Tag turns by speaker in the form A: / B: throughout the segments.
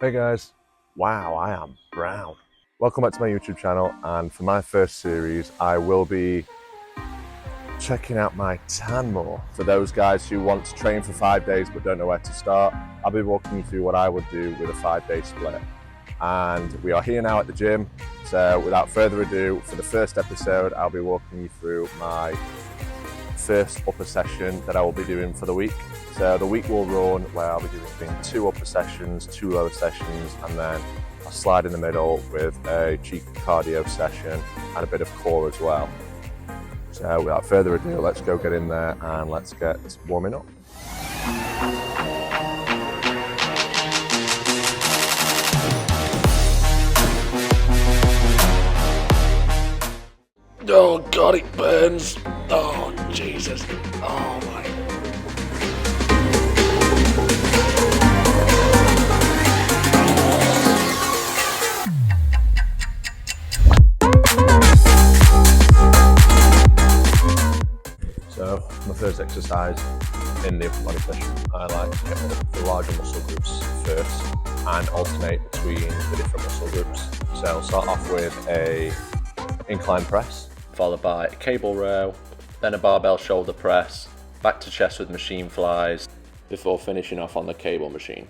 A: Hey guys, wow, I am brown. Welcome back to my YouTube channel, and for my first series I will be checking out my tan more. For those guys who want to train for 5 days but don't know where to start, I'll be walking you through what I would do with a 5-day split. And we are here now at the gym, so without further ado, for the first episode I'll be walking you through my first upper session that I will be doing for the week. So the week will run where I'll be doing 2 upper sessions, 2 lower sessions, and then I'll slide in the middle with a cheeky cardio session and a bit of core as well. So without further ado, let's go get in there and let's get warming up.
B: Oh God, it burns. Oh Jesus. Oh my.
A: So my first exercise in the upper body session, I like to hit up the larger muscle groups first and alternate between the different muscle groups. So I'll start off with a incline press,
B: Followed by a cable row, then a barbell shoulder press, back to chest with machine flies, before finishing off on the cable machine.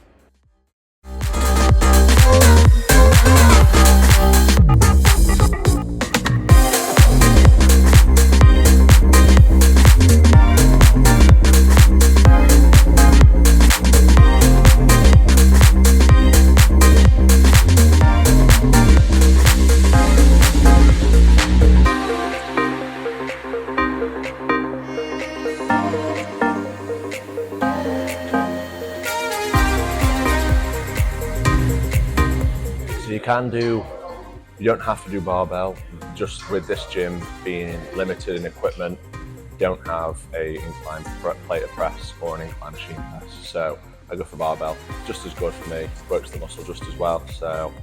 A: you don't have to do barbell. Just with this gym being limited in equipment, you don't have a incline plated press or an incline machine press. So I go for barbell, just as good for me, works the muscle just as well, so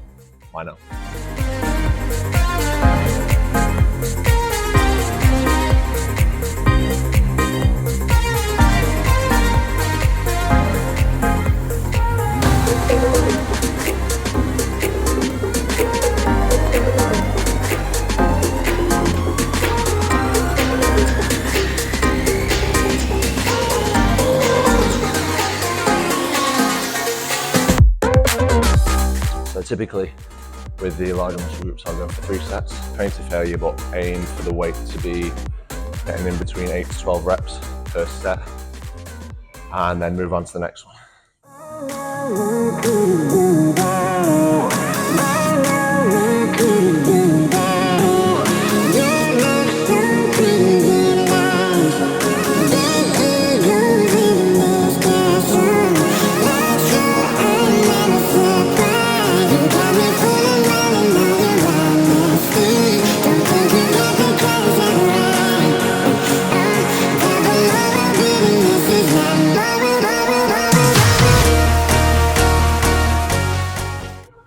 A: why not? Typically, with the larger muscle groups, I'll go for 3 sets. Train to failure, but aim for the weight to be getting in between 8 to 12 reps per set, and then move on to the next one.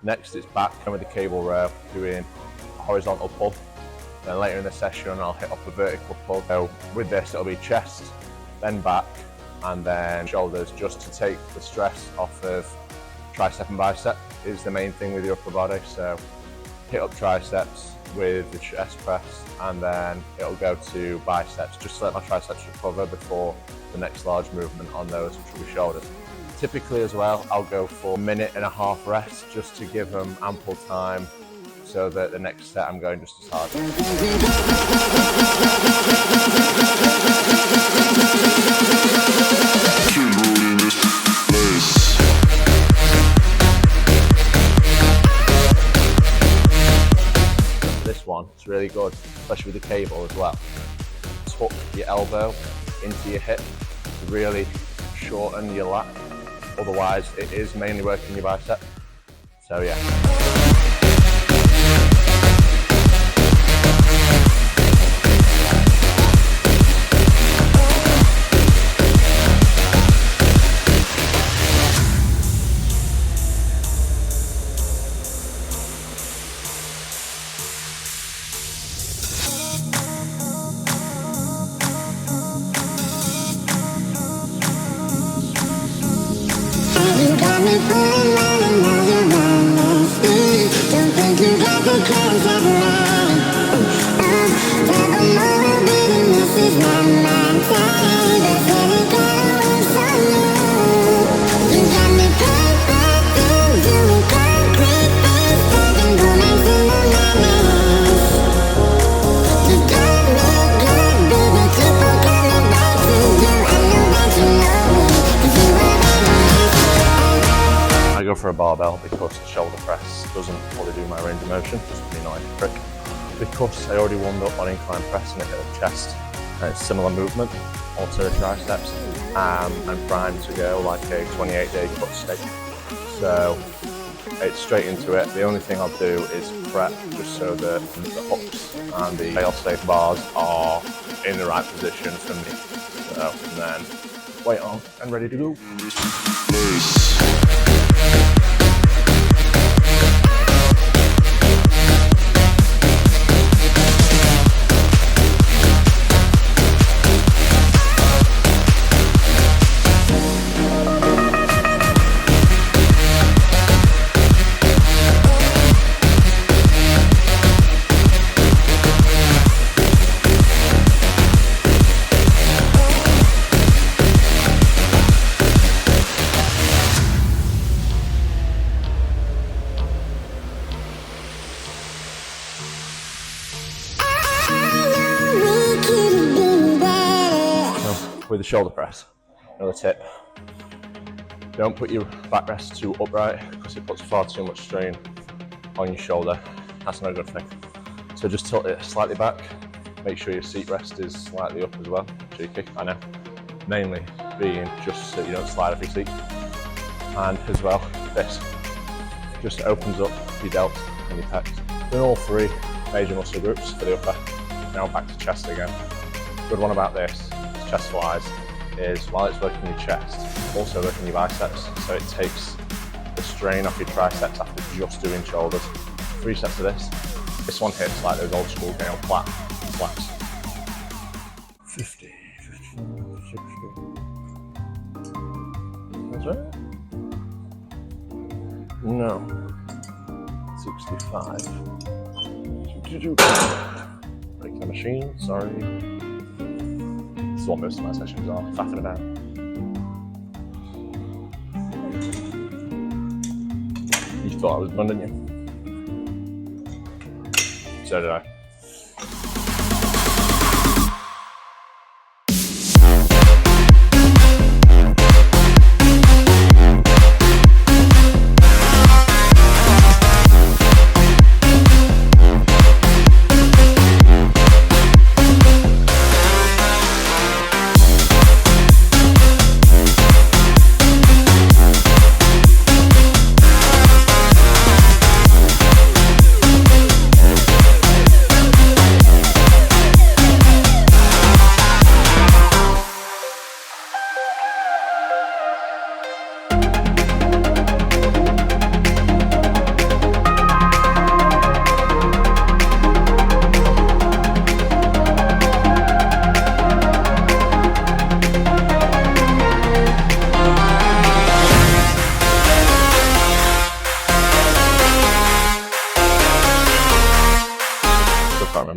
A: Next, it's back and with the cable row, doing a horizontal pull. Then later in the session, I'll hit up a vertical pull. So with this, it'll be chest, then back, and then shoulders, just to take the stress off of tricep and bicep is the main thing with your upper body. So hit up triceps with the chest press, and then it'll go to biceps, just to let my triceps recover before the next large movement on those, which will be shoulders. Typically as well, I'll go for 1.5 minute rest just to give them ample time so that the next set I'm going just as hard. This one is really good, especially with the cable as well. Tuck your elbow into your hip to really shorten your lat. Otherwise, it is mainly working your bicep. So yeah.
C: You got me feeling like I know you
A: go for a barbell because the shoulder press doesn't fully do my range of motion, just being like a prick. Because I already warmed up on incline press and a hit of chest, and it's similar movement, also the triceps, I'm primed to go like a 28-day cut steak. So it's straight into it. The only thing I'll do is prep just so that the hooks and the fail-safe bars are in the right position for me. So, and then weight on and ready to go. With the shoulder press, another tip, don't put your backrest too upright because it puts far too much strain on your shoulder. That's not a good thing. So just tilt it slightly back, make sure your seat rest is slightly up as well. Cheeky, I know. Mainly being just so you don't slide off your seat. And as well, this just opens up your delts and your pecs. Doing all three major muscle groups for the upper. Now back to chest again. Good one about this, chest flies, is while it's working your chest, also working your biceps, so it takes the strain off your triceps after just doing shoulders. 3 sets of this. This one hits like those old school Gale flat slaps. 50, 51, 60. That's right? No. 65. 62. Break the machine, sorry. This is what most of my sessions are, faffing about. You thought I was done, didn't you? So did I.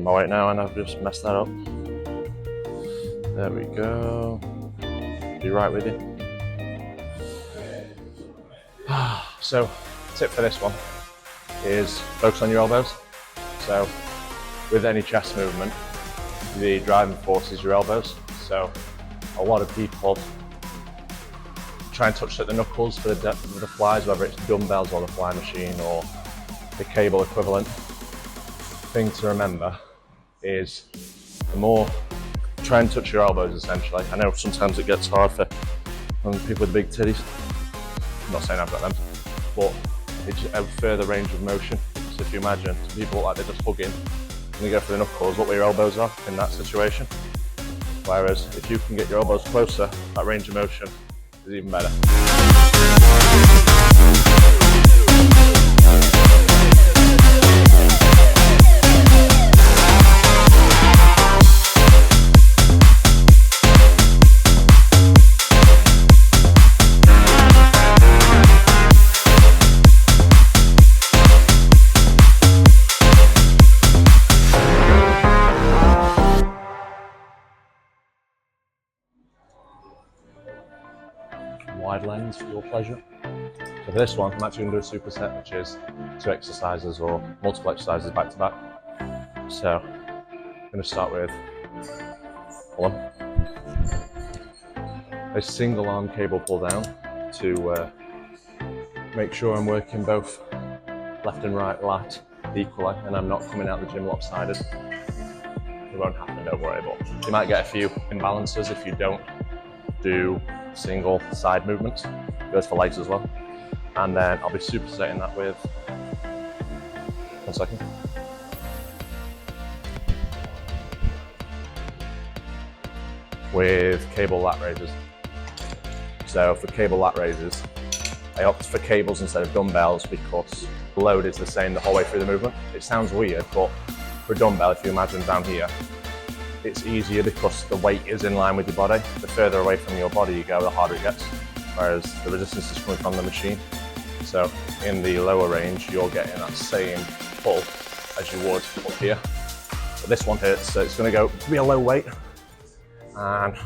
A: My weight now, and I've just messed that up. There we go. Be right with you. So, tip for this one is focus on your elbows. So, with any chest movement, the driving force is your elbows. So, a lot of people try and touch at the knuckles for the flies, whether it's dumbbells or the fly machine or the cable equivalent. Thing to remember is the more try and touch your elbows essentially. I know sometimes it gets hard for people with big titties. I'm not saying I've got them, but it's a further range of motion. So if you imagine people look like they're just hugging and you go for the knuckles, look where your elbows are in that situation. Whereas if you can get your elbows closer, that range of motion is even better. Wide lens for your pleasure. So for this one, I'm actually going to do a superset, which is 2 exercises or multiple exercises back to back. So I'm going to start with a single arm cable pull down to make sure I'm working both left and right lat equally, and I'm not coming out the gym lopsided. It won't happen, don't worry, but you might get a few imbalances if you don't do single side movements. Goes for legs as well. And then I'll be supersetting that with, 1 second. With cable lat raises. So for cable lat raises, I opt for cables instead of dumbbells because the load is the same the whole way through the movement. It sounds weird, but for a dumbbell, if you imagine down here, it's easier because the weight is in line with your body. The further away from your body you go, the harder it gets, whereas the resistance is coming from the machine. So in the lower range, you're getting that same pull as you would up here. But this one hurts, so it's going to go real low weight. And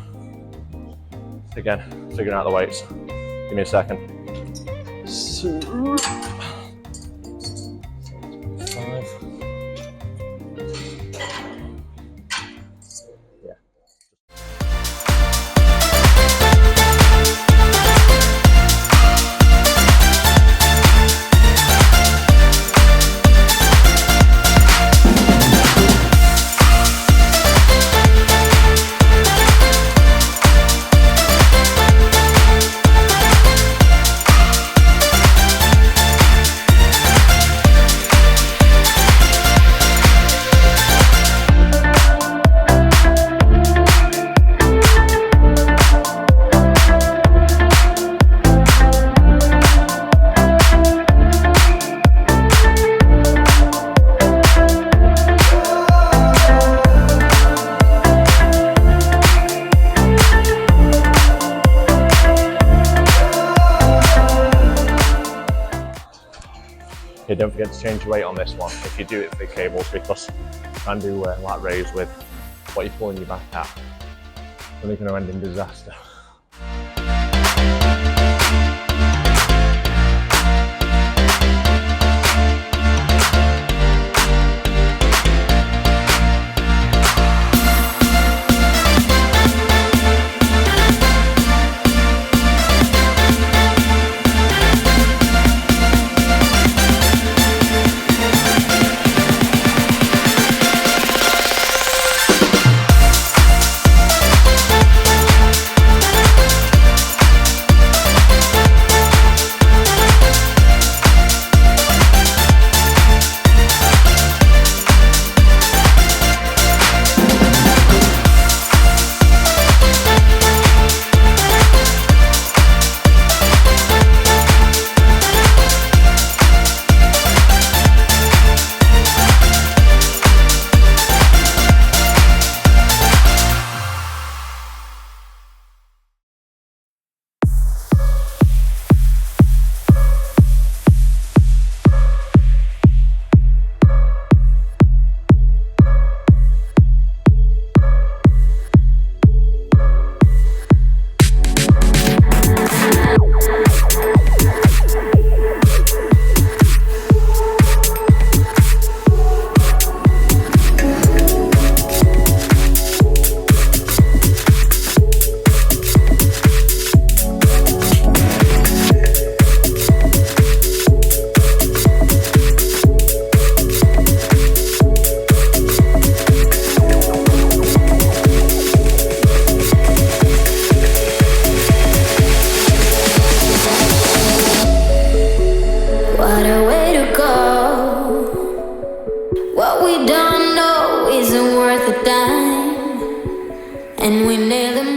A: again, figuring out the weights. Give me a second. 5. Yeah. Okay, don't forget to change your weight on this one if you do it for cables, because you can do lat raise with what you're pulling your back at. It's only going to end in disaster.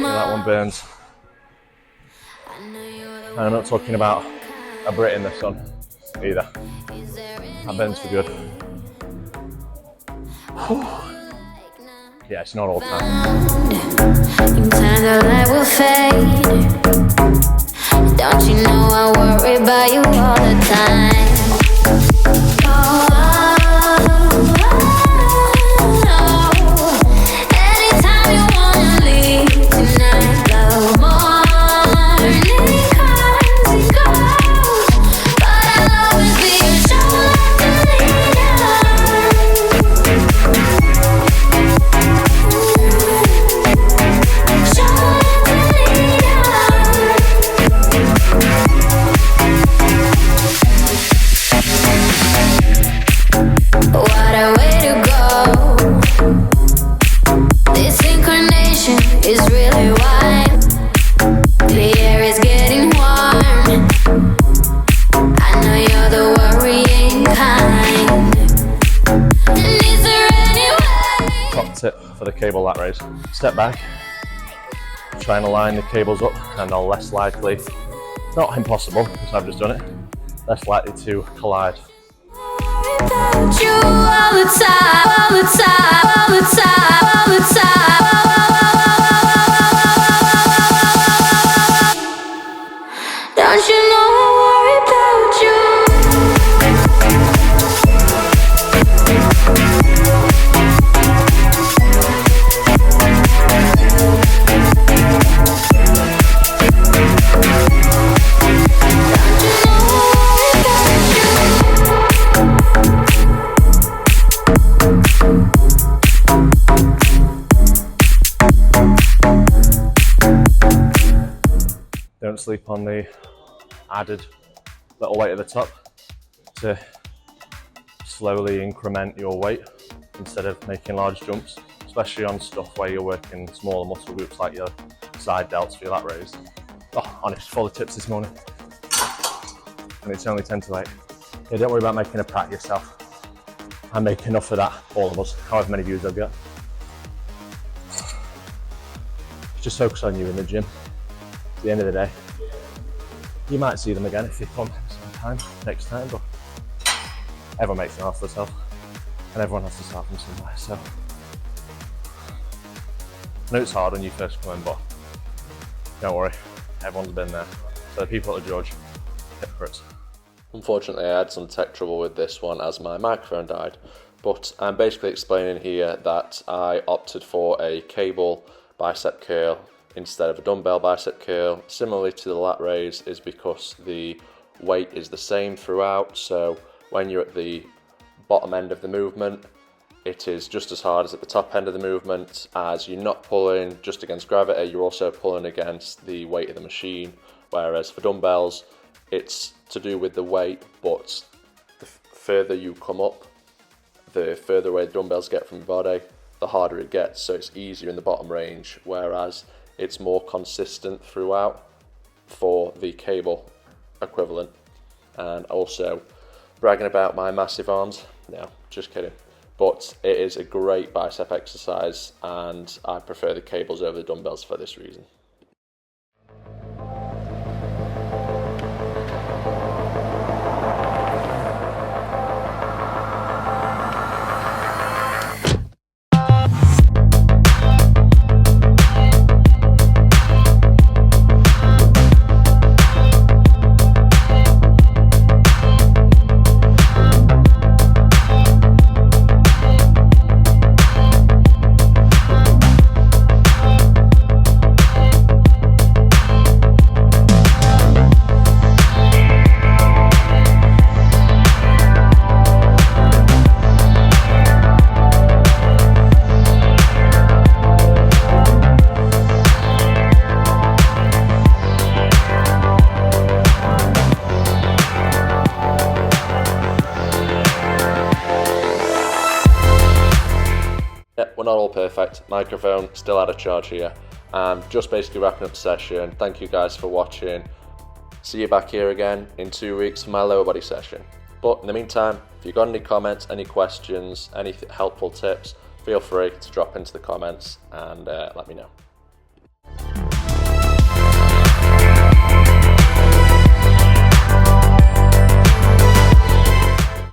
A: That one burns. And I'm not talking about a Brit in the sun either. That burns for good. Whew. Yeah, it's not all the time. In time the light will fade. Don't you know I worry about you all the time? Anytime you wanna leave tonight, love, morning comes and goes, but I'll always be your shoulder leader. Shoulder leader. tip for the cable lat raise. Step back, try and align the cables up, and they're less likely, not impossible because I've just done it, less likely to collide.
C: Don't you know I worry about you?
A: Don't sleep on the added little weight at the top to slowly increment your weight instead of making large jumps, especially on stuff where you're working smaller muscle groups like your side delts for your lat raise. Oh, honest, full of tips this morning. And it's only 10 to 8. Yeah, don't worry about making a prat yourself. I make enough of that, all of us, however many views I've got. Just focus on you in the gym. At the end of the day, you might see them again if you come sometime next time, but everyone makes an off themselves and everyone has to start from somewhere. So I know it's hard when you first come in, but don't worry, everyone's been there. So the people that judge, hypocrites.
B: Unfortunately, I had some tech trouble with this one as my microphone died, but I'm basically explaining here that I opted for a cable bicep curl instead of a dumbbell bicep curl, similarly to the lat raise, is because the weight is the same throughout. So when you're at the bottom end of the movement, it is just as hard as at the top end of the movement, as you're not pulling just against gravity, you're also pulling against the weight of the machine. Whereas for dumbbells, it's to do with the weight, but the further you come up, the further away the dumbbells get from your body, the harder it gets. So it's easier in the bottom range, whereas it's more consistent throughout for the cable equivalent. And also, bragging about my massive arms, no, just kidding. But it is a great bicep exercise, and I prefer the cables over the dumbbells for this reason. Not all perfect. Microphone still out of charge here. Just basically wrapping up the session. Thank you guys for watching. See you back here again in 2 weeks for my lower body session. But in the meantime, if you've got any comments, any questions, any helpful tips, feel free to drop into the comments and let me know.